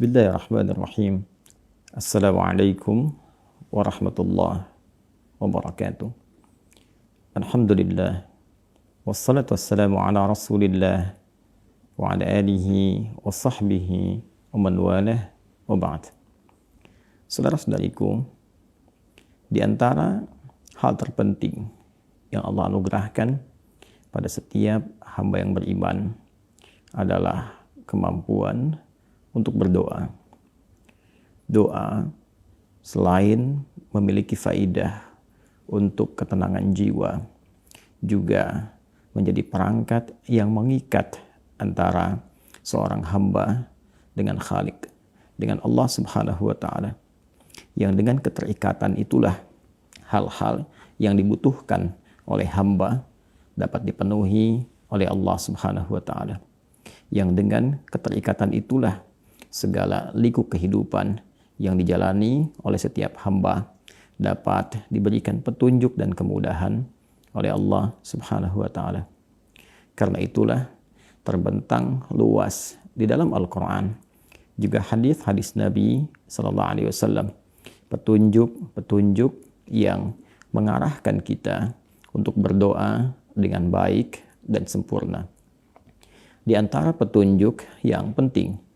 Bismillahirrahmanirrahim. Assalamualaikum warahmatullahi wabarakatuh. Alhamdulillah. Wassalatu wassalamu ala rasulillah wa ala alihi wa sahbihi wa man walah wa ba'd. Saudara-saudariku, di antara hal terpenting yang Allah anugerahkan pada setiap hamba yang beriman adalah kemampuan untuk berdoa. Doa selain memiliki faidah untuk ketenangan jiwa, juga menjadi perangkat yang mengikat antara seorang hamba dengan Khalik, dengan Allah Subhanahu wa Ta'ala. Yang dengan keterikatan itulah hal-hal yang dibutuhkan oleh hamba dapat dipenuhi oleh Allah Subhanahu wa Ta'ala. Yang dengan keterikatan itulah segala liku kehidupan yang dijalani oleh setiap hamba dapat diberikan petunjuk dan kemudahan oleh Allah Subhanahu wa Ta'ala. Karena itulah terbentang luas di dalam Al-Quran, juga hadis-hadis Nabi Sallallahu Alaihi Wasallam, petunjuk-petunjuk yang mengarahkan kita untuk berdoa dengan baik dan sempurna. Di antara petunjuk yang penting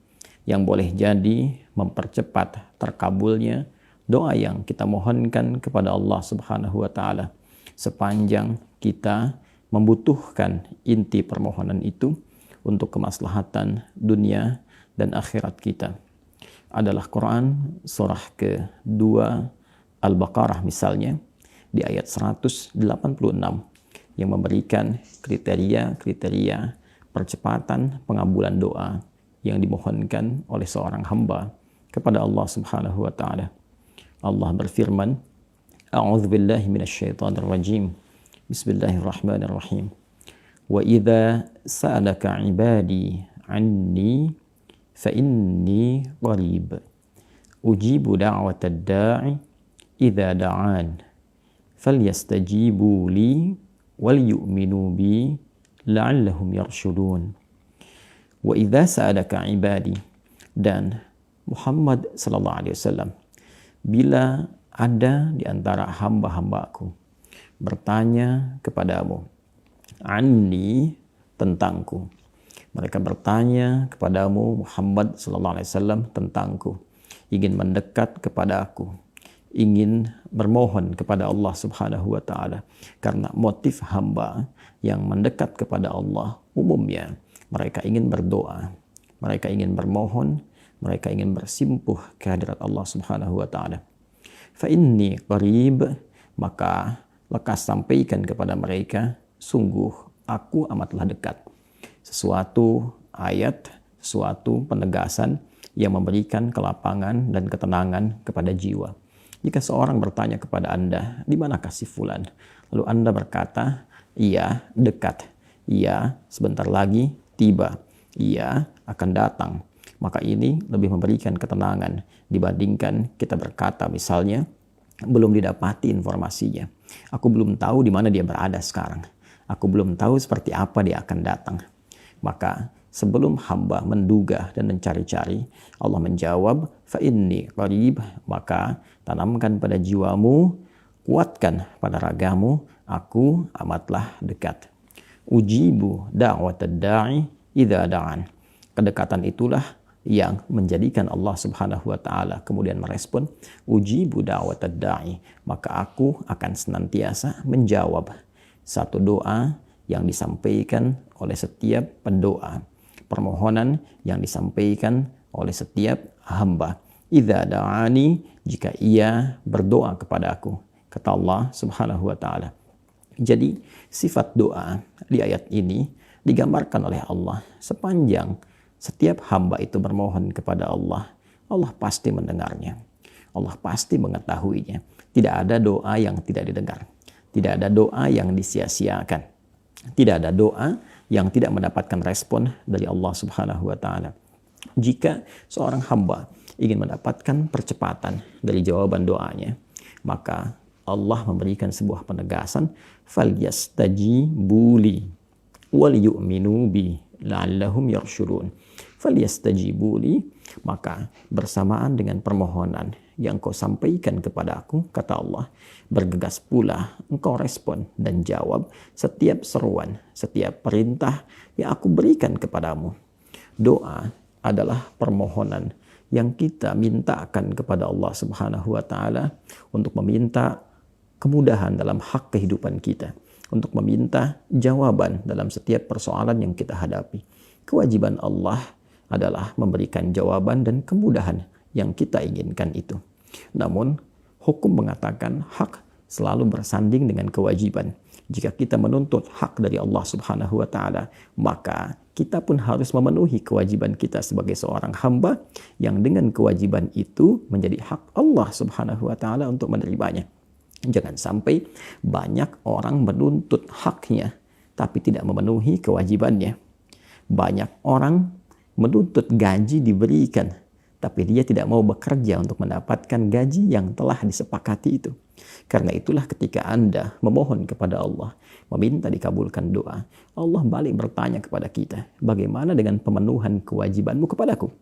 yang boleh jadi mempercepat terkabulnya doa yang kita mohonkan kepada Allah Subhanahu wa Ta'ala sepanjang kita membutuhkan inti permohonan itu untuk kemaslahatan dunia dan akhirat kita adalah Quran surah ke-2 Al-Baqarah misalnya di ayat 186 yang memberikan kriteria-kriteria percepatan pengabulan doa yang dimohonkan oleh seorang hamba kepada Allah Subhanahu wa Ta'ala. Allah berfirman, A'udzubillahi minasyaitonir rajim. Bismillahirrahmanirrahim. Wa idza sa'alaka 'ibadi 'anni fa inni qarib. Ujibu da'watad da'i idza da'an. Falyastajibu li wal yu'minu bi la'allahum yarshudun. Wa idza sa'alaka ibadi, dan Muhammad sallallahu alaihi wasallam, bila ada di antara hamba-hambaku bertanya kepadamu, anni, tentangku. Mereka bertanya kepadamu Muhammad sallallahu alaihi wasallam tentangku, ingin mendekat kepada aku, ingin bermohon kepada Allah Subhanahu wa Ta'ala. Karena motif hamba yang mendekat kepada Allah umumnya mereka ingin berdoa, mereka ingin bermohon, mereka ingin bersimpuh kehadirat Allah Subhanahu wa Ta'ala. Fa inni qarib, maka lekas sampaikan kepada mereka, sungguh aku amatlah dekat. Sesuatu ayat, sesuatu penegasan yang memberikan kelapangan dan ketenangan kepada jiwa. Jika seorang bertanya kepada Anda, di manakah si fulan? Lalu Anda berkata, iya, dekat. Iya, sebentar lagi tiba. Ia akan datang. Maka ini lebih memberikan ketenangan dibandingkan kita berkata misalnya, belum didapati informasinya. Aku belum tahu di mana dia berada sekarang. Aku belum tahu seperti apa dia akan datang. Maka sebelum hamba menduga dan mencari-cari, Allah menjawab, fa inni qarib, maka tanamkan pada jiwamu, kuatkan pada ragamu, aku amatlah dekat. Ujibu da'watad da'i idza da'an. Kedekatan itulah yang menjadikan Allah Subhanahu wa Ta'ala kemudian merespon, ujibu da'watad da'i, maka aku akan senantiasa menjawab satu doa yang disampaikan oleh setiap pendoa, permohonan yang disampaikan oleh setiap hamba. Idza da'ani, jika ia berdoa kepada aku, kata Allah Subhanahu wa Ta'ala. Jadi sifat doa di ayat ini digambarkan oleh Allah sepanjang setiap hamba itu bermohon kepada Allah, Allah pasti mendengarnya. Allah pasti mengetahuinya. Tidak ada doa yang tidak didengar. Tidak ada doa yang disia-siakan. Tidak ada doa yang tidak mendapatkan respon dari Allah Subhanahu wa Ta'ala. Jika seorang hamba ingin mendapatkan percepatan dari jawaban doanya, maka Allah memberikan sebuah penegasan, falyastajibu li wal yu'minu bi la'allahum yarshudun. falyastajibu li, maka bersamaan dengan permohonan yang kau sampaikan kepada aku, kata Allah, bergegas pula engkau respon dan jawab setiap seruan, setiap perintah yang aku berikan kepadamu. Doa adalah permohonan yang kita mintakan kepada Allah Subhanahu wa taala untuk meminta kemudahan dalam hak kehidupan kita, untuk meminta jawaban dalam setiap persoalan yang kita hadapi. Kewajiban Allah adalah memberikan jawaban dan kemudahan yang kita inginkan itu. Namun, hukum mengatakan hak selalu bersanding dengan kewajiban. Jika kita menuntut hak dari Allah Subhanahu wa taala, maka kita pun harus memenuhi kewajiban kita sebagai seorang hamba yang dengan kewajiban itu menjadi hak Allah Subhanahu wa taala untuk menerimanya. Jangan sampai banyak orang menuntut haknya tapi tidak memenuhi kewajibannya. Banyak orang menuntut gaji diberikan tapi dia tidak mau bekerja untuk mendapatkan gaji yang telah disepakati itu. Karena itulah ketika Anda memohon kepada Allah, meminta dikabulkan doa, Allah balik bertanya kepada kita, bagaimana dengan pemenuhan kewajibanmu kepadaku?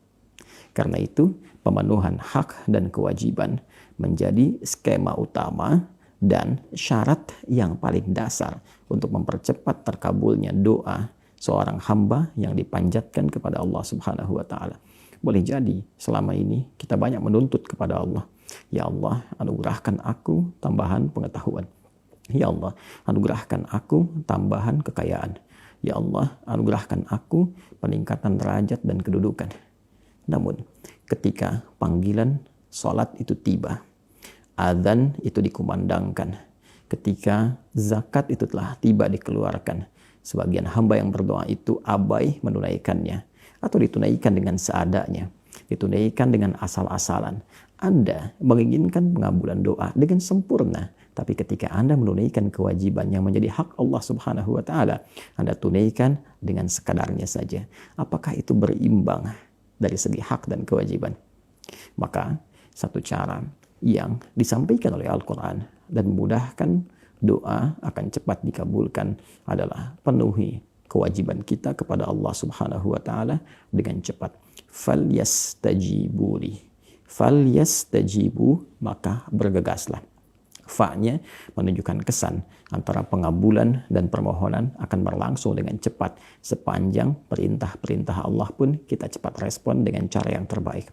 Karena itu, pemenuhan hak dan kewajiban menjadi skema utama dan syarat yang paling dasar untuk mempercepat terkabulnya doa seorang hamba yang dipanjatkan kepada Allah Subhanahu wa taala. Boleh jadi selama ini kita banyak menuntut kepada Allah, ya Allah, anugerahkan aku tambahan pengetahuan. Ya Allah, anugerahkan aku tambahan kekayaan. Ya Allah, anugerahkan aku peningkatan derajat dan kedudukan. Namun, ketika panggilan sholat itu tiba, adzan itu dikumandangkan, ketika zakat itu telah tiba dikeluarkan, sebagian hamba yang berdoa itu abai menunaikannya, atau ditunaikan dengan seadanya, ditunaikan dengan asal-asalan. Anda menginginkan pengabulan doa dengan sempurna, tapi ketika Anda menunaikan kewajiban yang menjadi hak Allah Subhanahu wa taala, Anda tunaikan dengan sekadarnya saja. Apakah itu berimbang dari segi hak dan kewajiban? Maka satu cara yang disampaikan oleh Al-Quran dan memudahkan doa akan cepat dikabulkan adalah penuhi kewajiban kita kepada Allah Subhanahu wa taala dengan cepat. Falyastajibu li. Falyastajibu, maka bergegaslah. Fa-nya menunjukkan kesan antara pengabulan dan permohonan akan berlangsung dengan cepat. Sepanjang perintah-perintah Allah pun kita cepat respon dengan cara yang terbaik.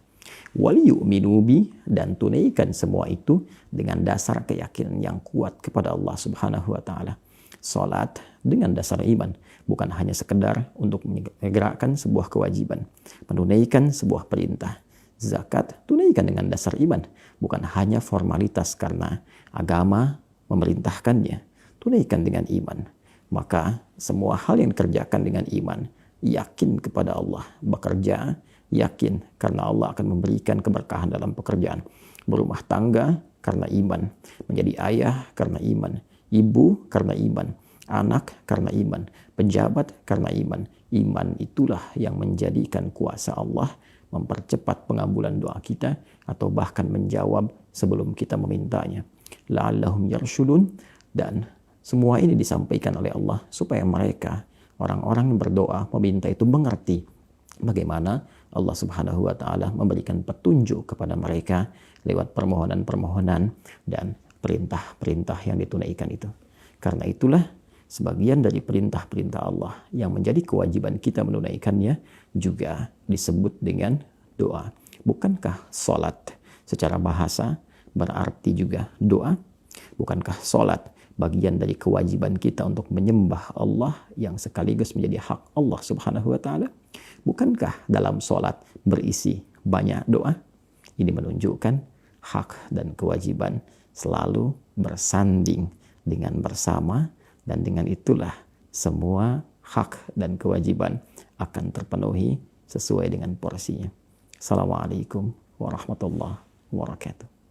Waliyu'minu bi, dan tunaikan semua itu dengan dasar keyakinan yang kuat kepada Allah Subhanahu wa taala. Salat dengan dasar iman, bukan hanya sekedar untuk menggerakkan sebuah kewajiban, menunaikan sebuah perintah. Zakat tunaikan dengan dasar iman, bukan hanya formalitas karena agama memerintahkannya, tunaikan dengan iman. Maka semua hal yang dikerjakan dengan iman, yakin kepada Allah, bekerja, yakin karena Allah akan memberikan keberkahan dalam pekerjaan, berumah tangga karena iman, menjadi ayah karena iman, ibu karena iman, anak karena iman, pejabat karena iman. Iman itulah yang menjadikan kuasa Allah mempercepat pengabulan doa kita atau bahkan menjawab sebelum kita memintanya. La'allahum yarshudun, dan semua ini disampaikan oleh Allah supaya mereka, orang-orang yang berdoa meminta itu mengerti bagaimana Allah Subhanahu wa taala memberikan petunjuk kepada mereka lewat permohonan-permohonan dan perintah-perintah yang ditunaikan itu. Karena itulah sebagian dari perintah-perintah Allah yang menjadi kewajiban kita menunaikannya juga disebut dengan doa. Bukankah sholat secara bahasa berarti juga doa? Bukankah sholat bagian dari kewajiban kita untuk menyembah Allah yang sekaligus menjadi hak Allah Subhanahu wa taala? Bukankah dalam sholat berisi banyak doa? Ini menunjukkan hak dan kewajiban selalu bersanding dengan bersama, dan dengan itulah semua hak dan kewajiban akan terpenuhi sesuai dengan porsinya. Assalamualaikum warahmatullahi wabarakatuh.